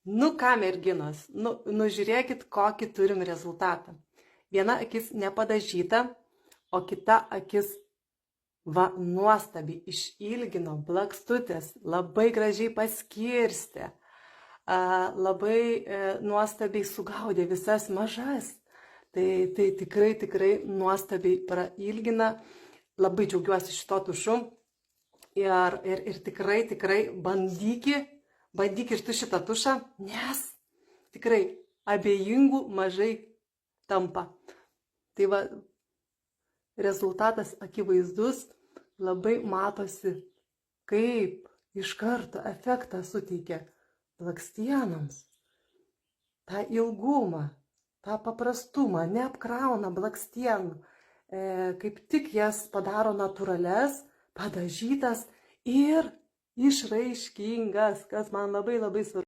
Nu ką, merginos, žiūrėkit, kokį turim rezultatą. Viena akis nepadažyta, o kita akis nuostabiai išilgino, blakstutės, labai gražiai paskirstė, labai nuostabiai sugaudė visas mažas. Tai tikrai nuostabiai prailgina. Labai džiaugiuosi šito tušu. Ir tikrai bandyk ir tu šitą tušą, nes tikrai abejingų mažai tampa. Tai va, rezultatas akivaizdus, labai matosi, kaip iš karto efektą suteikia blakstienoms. tą ilgumą, tą paprastumą, neapkrauna blakstienų, kaip tik jas padaro natūrales, padažytas ir išraiškingas, kas man labai svarbu.